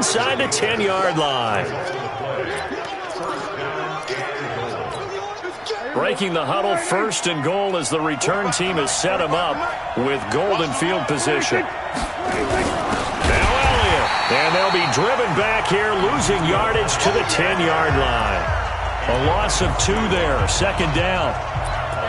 inside the 10-yard line. Breaking the huddle, 1st and goal as the return team has set him up with golden field position. Now Elliott, and they'll be driven back here, losing yardage to the 10-yard line. A loss of 2 there, 2nd down.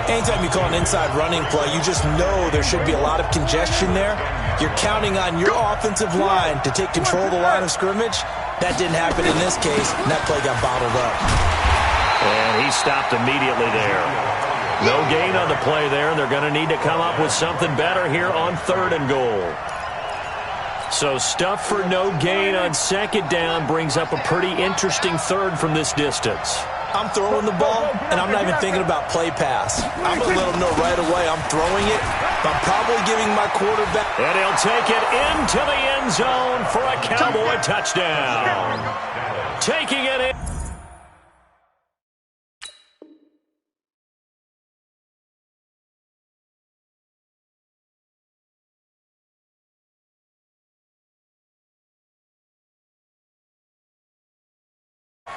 Anytime you call an inside running play, you just know there should be a lot of congestion there. You're counting on your offensive line to take control of the line of scrimmage. That didn't happen in this case, and that play got bottled up. And he stopped immediately there. No gain on the play there. They're going to need to come up with something better here on 3rd and goal. So stuff for no gain on 2nd down brings up a pretty interesting 3rd from this distance. I'm throwing the ball, and I'm not even thinking about play pass. I'm going to let them know right away I'm throwing it. I'm probably giving my quarterback. And he'll take it into the end zone for a Cowboy touchdown. Taking it in.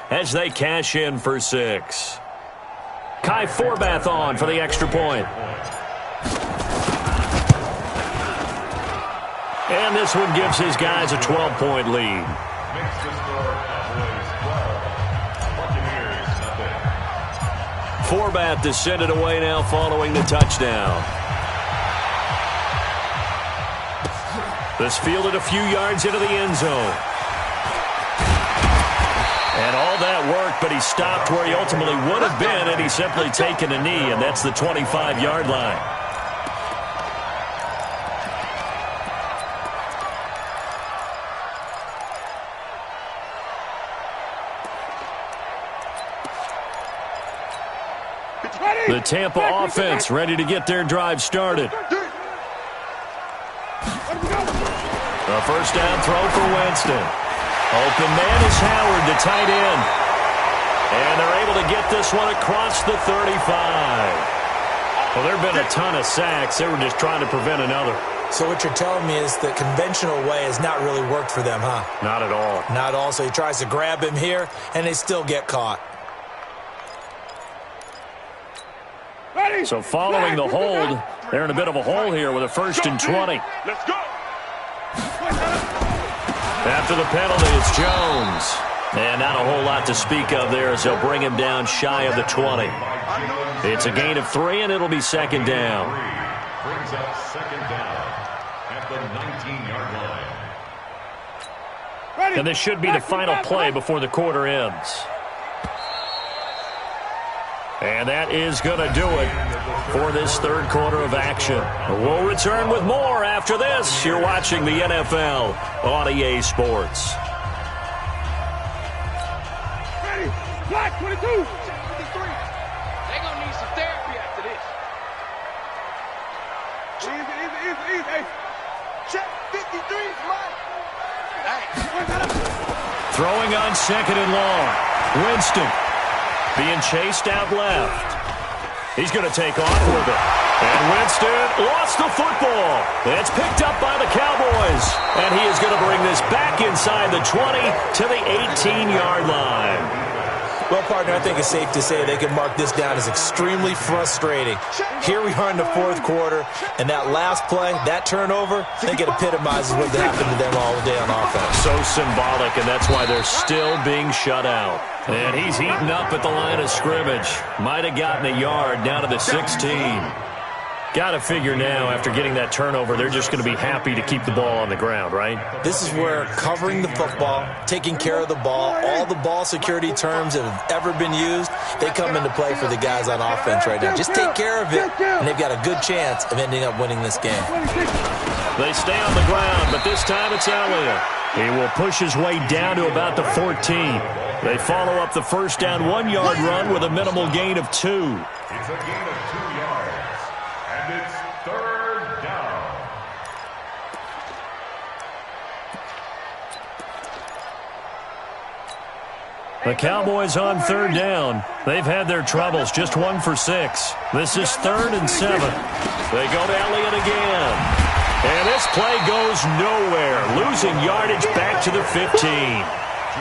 As they cash in for 6. Kai Forbath on for the extra point. And this one gives his guys a 12-point lead. Forbath to send it away now following the touchdown. This fielded a few yards into the end zone. And all that worked, but he stopped where he ultimately would have been had he simply taken a knee, and that's the 25-yard line. The Tampa offense ready to get their drive started. A 1st down throw for Winston. Open man is Howard, the tight end. And they're able to get this one across the 35. Well, there have been a ton of sacks. They were just trying to prevent another. So what you're telling me is the conventional way has not really worked for them, huh? Not at all. Not at all. So he tries to grab him here, and they still get caught. So following the hold, they're in a bit of a hole here with a 1st and 20. Let's go. After the penalty, it's Jones. And not a whole lot to speak of there as they'll bring him down shy of the 20. It's a gain of 3, and it'll be 2nd down. Brings up 2nd down at the 19-yard line. And this should be the final play before the quarter ends. And that is going to do it for this 3rd quarter of action. We'll return with more after this. You're watching the NFL on EA Sports. Ready, black 22. 53. They're going to need some therapy after this. Easy. Hey, check 53 is mine. Throwing on 2nd and long. Winston being chased out left. He's going to take off with it. And Winston lost the football. It's picked up by the Cowboys. And he is going to bring this back inside the 20 to the 18-yard line. Well, partner, I think it's safe to say they can mark this down as extremely frustrating. Here we are in the 4th quarter, and that last play, that turnover, I think it epitomizes what happened to them all day on offense. So symbolic, and that's why they're still being shut out. And he's heating up at the line of scrimmage. Might have gotten a yard down to the 16. Got to figure now, after getting that turnover, they're just going to be happy to keep the ball on the ground, right? This is where covering the football, taking care of the ball, all the ball security terms that have ever been used, they come into play for the guys on offense right now. Just take care of it, and they've got a good chance of ending up winning this game. They stay on the ground, but this time it's Elliott. He will push his way down to about the 14. They follow up the 1st down 1-yard run with a minimal gain of 2. It's a gain of 2 yards. And it's 3rd down. The Cowboys on 3rd down. They've had their troubles, just 1 for 6. This is 3rd and 7. They go to Elliott again. And this play goes nowhere, losing yardage back to the 15.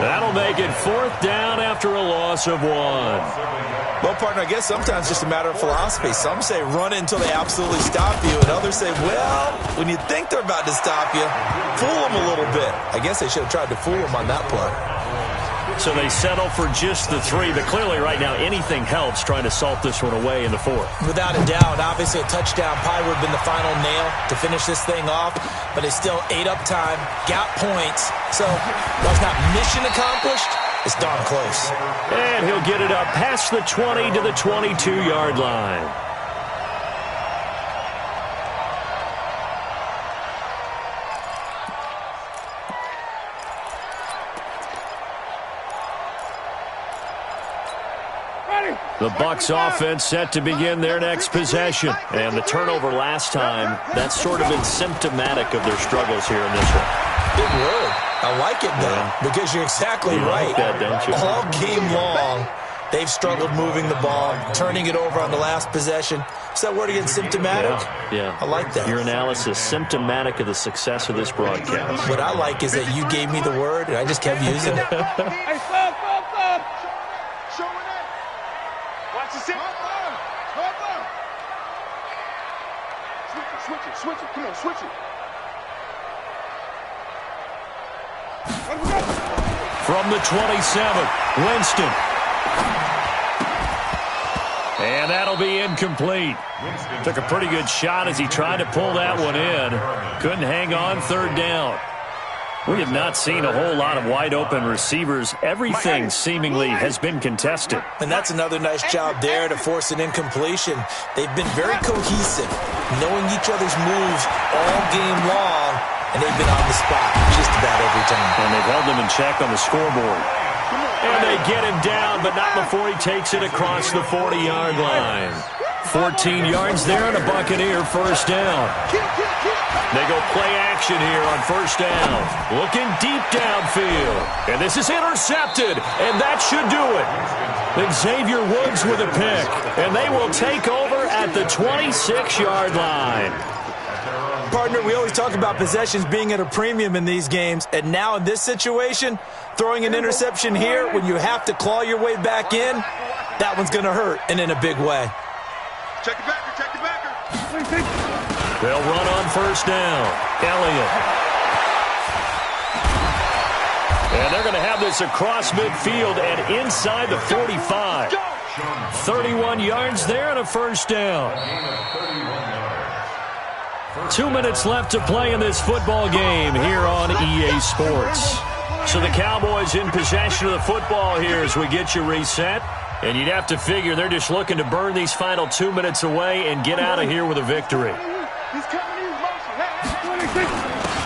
That'll make it 4th down after a loss of 1. Well, partner, I guess sometimes it's just a matter of philosophy. Some say run it until they absolutely stop you, and others say, well, when you think they're about to stop you, fool them a little bit. I guess they should have tried to fool them on that play. So they settle for just the 3, but clearly right now anything helps trying to salt this one away in the 4th. Without a doubt, obviously a touchdown probably would have been the final nail to finish this thing off, but it's still ate up time, got points. So while it's not mission accomplished, it's darn close. And he'll get it up past the 20 to the 22-yard line. The Bucs offense set to begin their next possession. And the turnover last time, that's sort of been symptomatic of their struggles here in this one. Big word. I like it, though, because you're exactly right. Like that, don't you? All game long, they've struggled moving the ball, turning it over on the last possession. Is that word again, symptomatic? Yeah. I like that. Your analysis, symptomatic of the success of this broadcast. What I like is that you gave me the word, and I just kept using it. Hey, stop. Showing it. Watch the sit. Switch it. Come on, switch it. From the 27, Winston. And that'll be incomplete. Took a pretty good shot as he tried to pull that one in. Couldn't hang on 3rd down. We have not seen a whole lot of wide-open receivers. Everything seemingly has been contested. And that's another nice job there to force an incompletion. They've been very cohesive, knowing each other's moves all game long, and they've been on the spot just about every time. And they've held them in check on the scoreboard. And they get him down, but not before he takes it across the 40-yard line. 14 yards there and a Buccaneer 1st down. They go play action here on 1st down. Looking deep downfield. And this is intercepted, and that should do it. Xavier Woods with a pick, and they will take over at the 26-yard line. Partner, we always talk about possessions being at a premium in these games, and now in this situation, throwing an interception here when you have to claw your way back in, that one's going to hurt, and in a big way. Check it back. They'll run on 1st down. Elliott. And they're going to have this across midfield and inside the 45. 31 yards there and a 1st down. 2 minutes left to play in this football game here on EA Sports. So the Cowboys in possession of the football here as we get you reset. And you'd have to figure they're just looking to burn these final 2 minutes away and get out of here with a victory.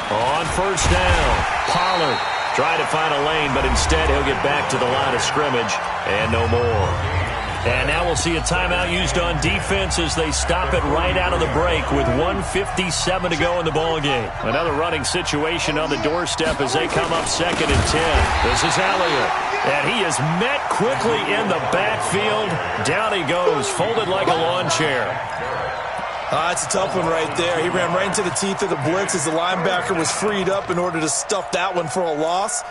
On 1st down, Pollard tried to find a lane, but instead he'll get back to the line of scrimmage and no more. And now we'll see a timeout used on defense as they stop it right out of the break with 1:57 to go in the ballgame. Another running situation on the doorstep as they come up 2nd and 10. This is Elliott, and he is met quickly in the backfield. Down he goes, folded like a lawn chair. That's a tough one right there. He ran right into the teeth of the blitz as the linebacker was freed up in order to stuff that one for a loss.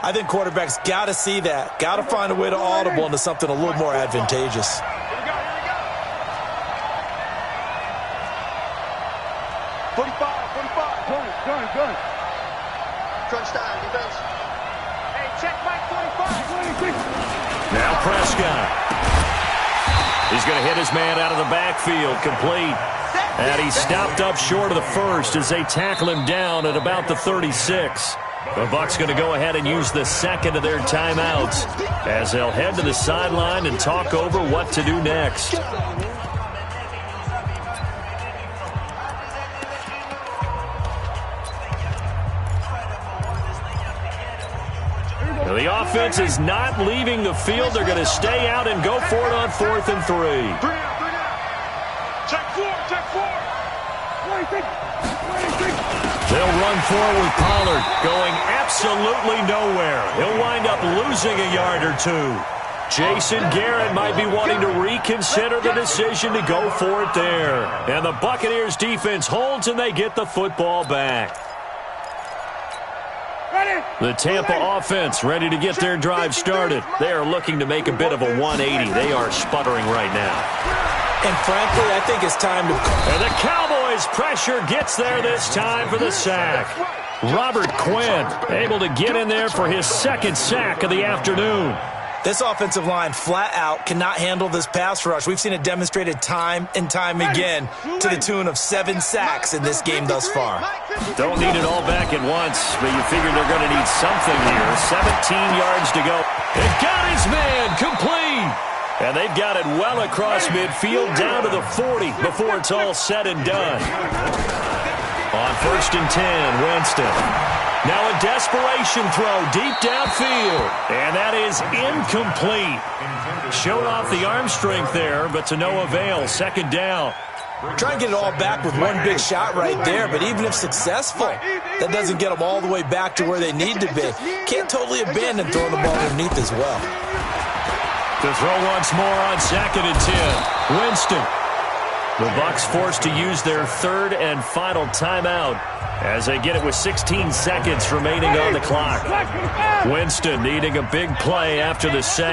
I think quarterbacks got to see that. Got to find a way to audible into something a little more advantageous. Here we go. 45. Gun. Touchdown, defense. Hey, check back 45. Now Prescott. He's going to hit his man out of the backfield, complete. And he's stopped up short of the 1st as they tackle him down at about the 36. The Bucs going to go ahead and use the 2nd of their timeouts as they'll head to the sideline and talk over what to do next. Now the offense is not leaving the field. They're going to stay out and go for it on 4th and 3. Bring out. Check 4. They'll run forward with Pollard, going absolutely nowhere. He'll wind up losing a yard or two. Jason Garrett might be wanting to reconsider the decision to go for it there. And the Buccaneers defense holds and they get the football back. The Tampa offense ready to get their drive started. They are looking to make a bit of a 180. They are sputtering right now. And frankly, I think it's time to... And the Cowboys pressure gets there this time for the sack. Robert Quinn able to get in there for his second sack of the afternoon. This offensive line flat out cannot handle this pass rush. We've seen it demonstrated time and time again to the tune of 7 sacks in this game thus far. Don't need it all back at once, but you figure they're going to need something here. 17 yards to go. It got his man complete. And they've got it well across midfield down to the 40 before it's all said and done. On 1st and 10, Winston. Now a desperation throw deep downfield. And that is incomplete. Showed off the arm strength there, but to no avail. Second down. Try and get it all back with one big shot right there, but even if successful, that doesn't get them all the way back to where they need to be. Can't totally abandon throwing the ball underneath as well. To throw once more on 2nd and 10. Winston. The Bucs forced to use their 3rd and final timeout as they get it with 16 seconds remaining on the clock. Winston needing a big play after the sack.